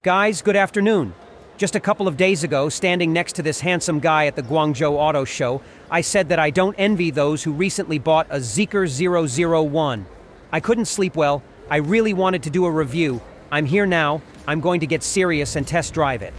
Guys, good afternoon. Just a couple of days ago, standing next to this handsome guy at the Guangzhou Auto Show, I said that I don't envy those who recently bought a Zeekr 001. I couldn't sleep well. I really wanted to do a review. I'm here now. I'm going to get serious and test drive it.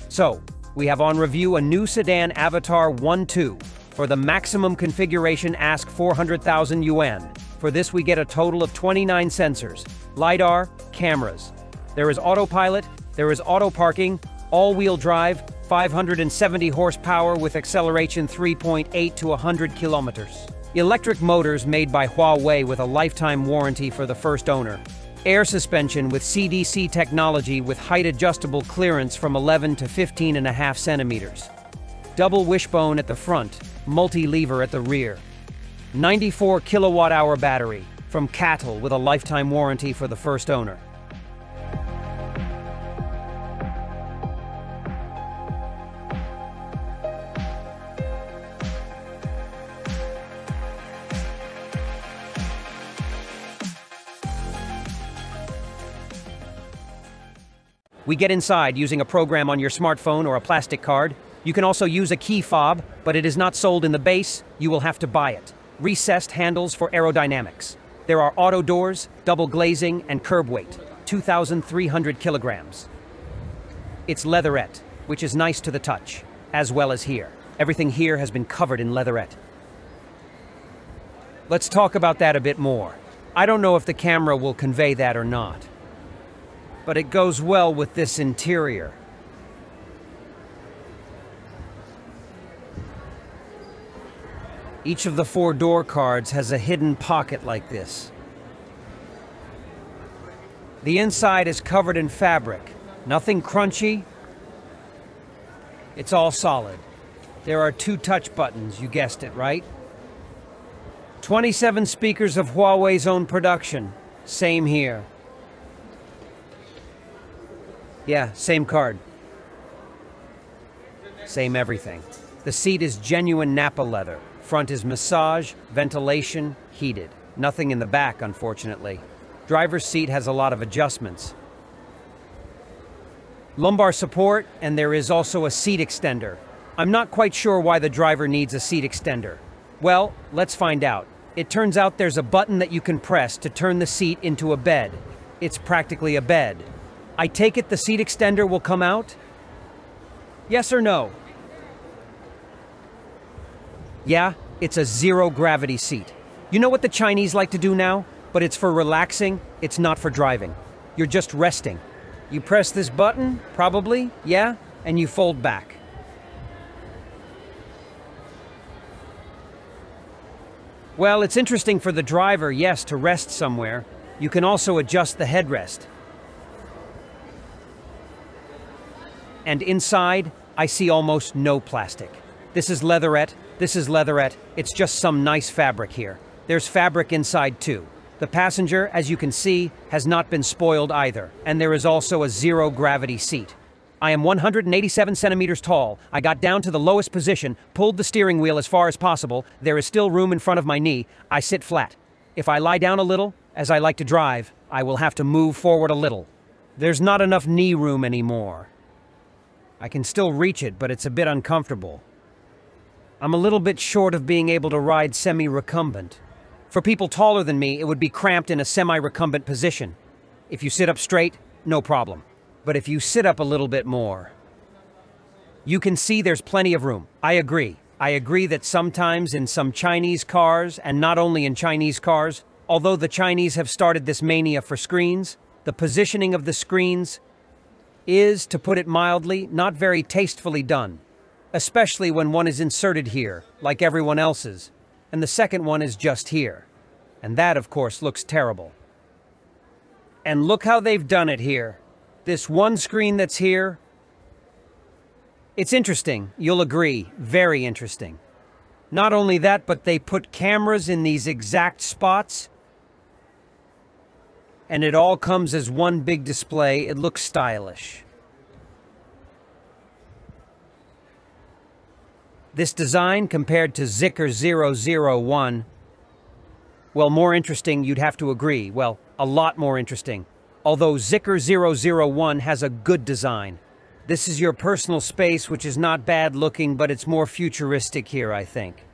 So, we have on review a new sedan Avatr 1.2. For the maximum configuration, ask 400,000 yuan. For this, we get a total of 29 sensors, LiDAR, cameras. There is autopilot, there is auto parking, all-wheel drive, 570 horsepower with acceleration 3.8 to 100 kilometers. Electric motors made by Huawei with a lifetime warranty for the first owner. Air suspension with CDC technology with height adjustable clearance from 11 to 15.5 centimeters. Double wishbone at the front, multi-lever at the rear. 94 kilowatt-hour battery from Halt with a lifetime warranty for the first owner. We get inside using a program on your smartphone or a plastic card. You can also use a key fob, but it is not sold in the base. You will have to buy it. Recessed handles for aerodynamics. There are auto doors, double glazing, and curb weight, 2,300 kilograms. It's leatherette, which is nice to the touch, as well as here. Everything here has been covered in leatherette. Let's talk about that a bit more. I don't know if the camera will convey that or not, but it goes well with this interior. Each of the 4 door cards has a hidden pocket like this. The inside is covered in fabric. Nothing crunchy. It's all solid. There are 2 touch buttons, you guessed it, right? 27 speakers of Huawei's own production. Same here. Yeah, same card. Same everything. The seat is genuine Nappa leather. Front is massage, ventilation, heated. Nothing in the back, unfortunately. Driver's seat has a lot of adjustments. Lumbar support, and there is also a seat extender. I'm not quite sure why the driver needs a seat extender. Well, let's find out. It turns out there's a button that you can press to turn the seat into a bed. It's practically a bed. I take it the seat extender will come out? Yes or no? Yeah, it's a zero-gravity seat. You know what the Chinese like to do now? But it's for relaxing, it's not for driving. You're just resting. You press this button, probably, yeah, and you fold back. Well, it's interesting for the driver, yes, to rest somewhere. You can also adjust the headrest. And inside, I see almost no plastic. This is leatherette, it's just some nice fabric here. There's fabric inside too. The passenger, as you can see, has not been spoiled either, and there is also a zero-gravity seat. I am 187 centimeters tall. I got down to the lowest position, pulled the steering wheel as far as possible. There is still room in front of my knee. I sit flat. If I lie down a little, as I like to drive, I will have to move forward a little. There's not enough knee room anymore. I can still reach it, but it's a bit uncomfortable. I'm a little bit short of being able to ride semi-recumbent. For people taller than me, it would be cramped in a semi-recumbent position. If you sit up straight, no problem. But if you sit up a little bit more, you can see there's plenty of room. I agree. I agree that sometimes in some Chinese cars, and not only in Chinese cars, although the Chinese have started this mania for screens, the positioning of the screens is, to put it mildly, not very tastefully done, especially when one is inserted here, like everyone else's, and the second one is just here. And that, of course, looks terrible. And look how they've done it here. This one screen that's here It's interesting, you'll agree, very interesting. Not only that, but they put cameras in these exact spots, and it all comes as one big display. It looks stylish. This design compared to Zikr 001, well, more interesting, you'd have to agree. Well, a lot more interesting. Although Zikr 001 has a good design. This is your personal space, which is not bad looking, but it's more futuristic here, I think.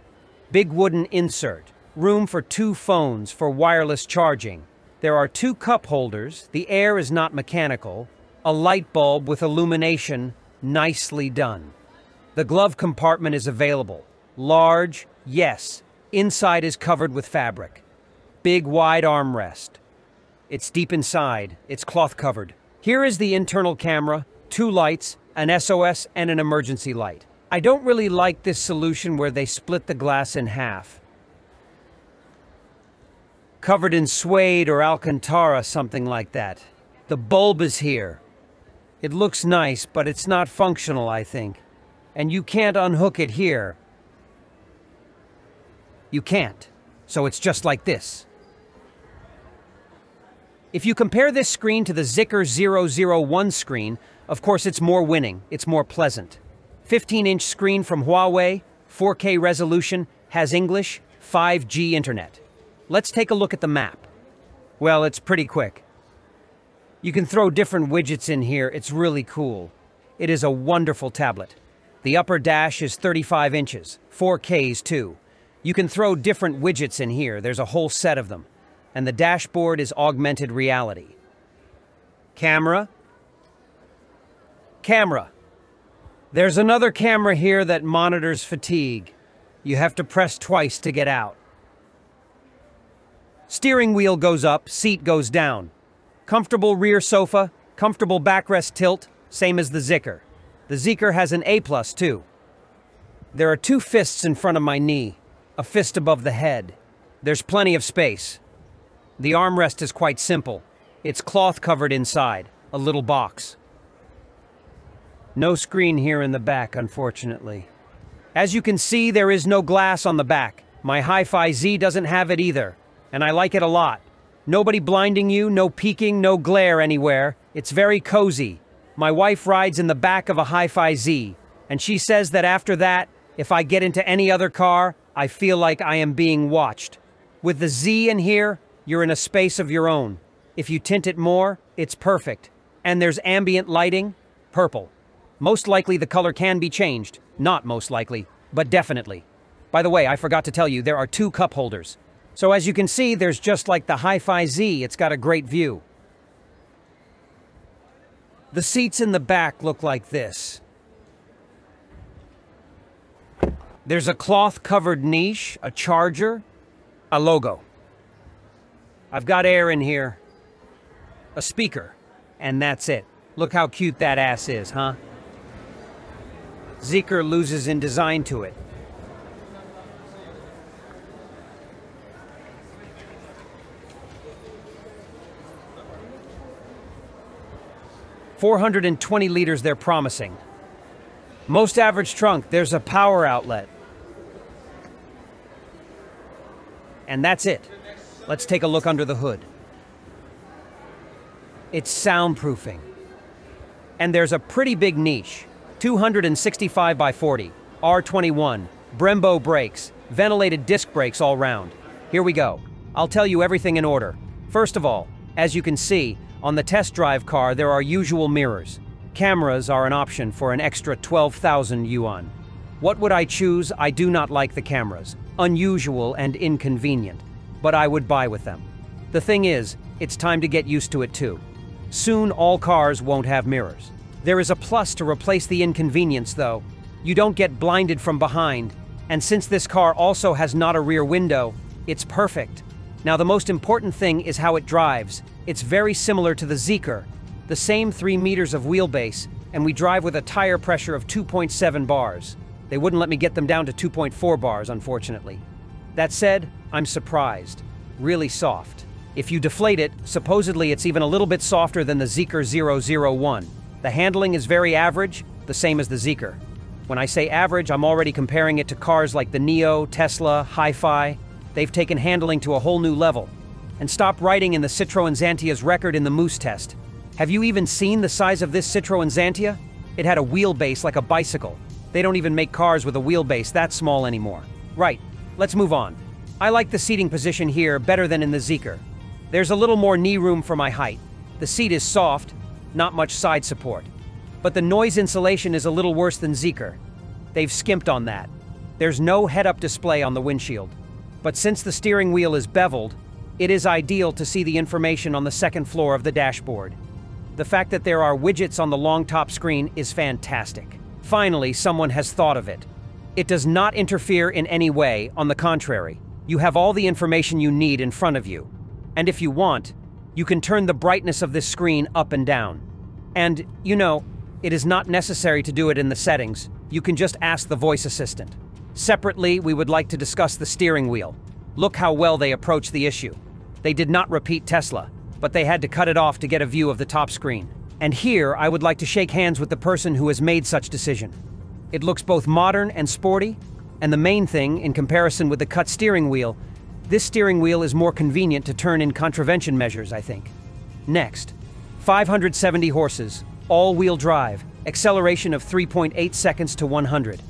Big wooden insert. Room for 2 phones for wireless charging. There are 2 cup holders. The air is not mechanical. A light bulb with illumination. Nicely done. The glove compartment is available. Large, yes. Inside is covered with fabric. Big wide armrest. It's deep inside. It's cloth covered. Here is the internal camera, 2 lights, an SOS and an emergency light. I don't really like this solution where they split the glass in half. Covered in suede or Alcantara, something like that. The bulb is here. It looks nice, but it's not functional, I think. And you can't unhook it here. You can't. So it's just like this. If you compare this screen to the Zikr 001 screen, of course it's more winning, it's more pleasant. 15-inch screen from Huawei, 4K resolution, has English, 5G internet. Let's take a look at the map. Well, it's pretty quick. You can throw different widgets in here, it's really cool. It is a wonderful tablet. The upper dash is 35 inches, 4Ks too. You can throw different widgets in here, there's a whole set of them. And the dashboard is augmented reality. Camera. Camera. There's another camera here that monitors fatigue. You have to press twice to get out. Steering wheel goes up, seat goes down. Comfortable rear sofa, comfortable backrest tilt, same as the Zikr. The Zikr has an A+ too. There are 2 fists in front of my knee, a fist above the head. There's plenty of space. The armrest is quite simple. It's cloth covered inside, a little box. No screen here in the back, unfortunately. As you can see, there is no glass on the back. My Hi-Fi Z doesn't have it either, and I like it a lot. Nobody blinding you, no peeking, no glare anywhere. It's very cozy. My wife rides in the back of a Hi-Fi Z, and she says that after that, if I get into any other car, I feel like I am being watched. With the Z in here, you're in a space of your own. If you tint it more, it's perfect. And there's ambient lighting, purple. Most likely the color can be changed. Not most likely, but definitely. By the way, I forgot to tell you, there are 2 cup holders. So as you can see, there's just like the Hi-Fi Z, it's got a great view. The seats in the back look like this. There's a cloth-covered niche, a charger, a logo. I've got air in here, a speaker, and that's it. Look how cute that ass is, huh? Zikr loses in design to it. $420 liters they're promising. Most average trunk, there's a power outlet. And that's it. Let's take a look under the hood. It's soundproofing. And there's a pretty big niche. 265 by 40, R21, Brembo brakes, ventilated disc brakes all round. Here we go. I'll tell you everything in order. First of all, as you can see, on the test drive car there are usual mirrors. Cameras are an option for an extra 12,000 yuan. What would I choose? I do not like the cameras. Unusual and inconvenient. But I would buy with them. The thing is, it's time to get used to it too. Soon all cars won't have mirrors. There is a plus to replace the inconvenience though. You don't get blinded from behind, and since this car also has not a rear window, it's perfect. Now the most important thing is how it drives. It's very similar to the Zikr, the same 3 meters of wheelbase, and we drive with a tire pressure of 2.7 bars. They wouldn't let me get them down to 2.4 bars, unfortunately. That said, I'm surprised. Really soft. If you deflate it, supposedly it's even a little bit softer than the Zikr 001. The handling is very average, the same as the Zikr. When I say average, I'm already comparing it to cars like the Neo, Tesla, Hi-Fi. They've taken handling to a whole new level. And stop writing in the Citroën Xantia's record in the Moose test. Have you even seen the size of this Citroën Xantia? It had a wheelbase like a bicycle. They don't even make cars with a wheelbase that small anymore. Right, let's move on. I like the seating position here better than in the Zeekr. There's a little more knee room for my height. The seat is soft, not much side support. But the noise insulation is a little worse than Zeekr. They've skimped on that. There's no head-up display on the windshield. But since the steering wheel is beveled, it is ideal to see the information on the second floor of the dashboard. The fact that there are widgets on the long top screen is fantastic. Finally, someone has thought of it. It does not interfere in any way, on the contrary. You have all the information you need in front of you. And if you want, you can turn the brightness of this screen up and down. And, you know, it is not necessary to do it in the settings. You can just ask the voice assistant. Separately, we would like to discuss the steering wheel. Look how well they approach the issue. They did not repeat Tesla, but they had to cut it off to get a view of the top screen. And here, I would like to shake hands with the person who has made such decision. It looks both modern and sporty, and the main thing, in comparison with the cut steering wheel, this steering wheel is more convenient to turn in contravention measures, I think. Next, 570 horses, all-wheel drive, acceleration of 3.8 seconds to 100.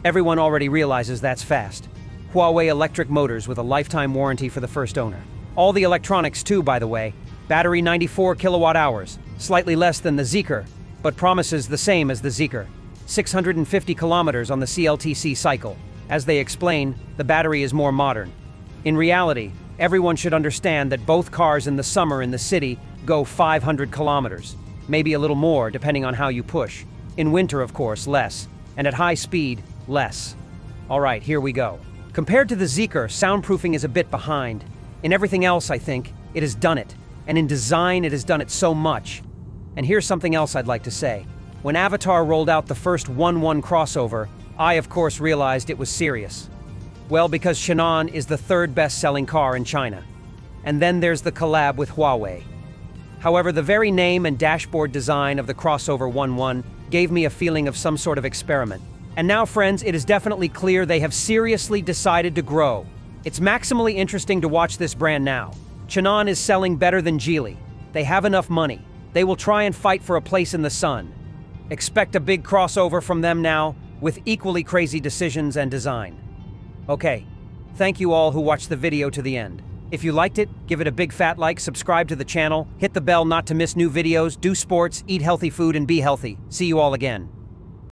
Everyone already realizes that's fast. Huawei electric motors with a lifetime warranty for the first owner. All the electronics too, by the way. Battery 94 kilowatt hours, slightly less than the Zeekr, but promises the same as the Zeekr. 650 kilometers on the CLTC cycle. As they explain, the battery is more modern. In reality, everyone should understand that both cars in the summer in the city go 500 kilometers. Maybe a little more, depending on how you push. In winter, of course, less. And at high speed, less. Alright, here we go. Compared to the Zeekr, soundproofing is a bit behind. In everything else, I think, it has done it. And in design, it has done it so much. And here's something else I'd like to say. When Avatr rolled out the first 1.1 crossover, I of course realized it was serious. Well, because Chenan is the third best-selling car in China. And then there's the collab with Huawei. However, the very name and dashboard design of the crossover 1.1 gave me a feeling of some sort of experiment. And now, friends, it is definitely clear they have seriously decided to grow. It's maximally interesting to watch this brand now. Chenan is selling better than Geely. They have enough money. They will try and fight for a place in the sun. Expect a big crossover from them now, with equally crazy decisions and design. Okay, thank you all who watched the video to the end. If you liked it, give it a big fat like, subscribe to the channel, hit the bell not to miss new videos, do sports, eat healthy food, and be healthy. See you all again.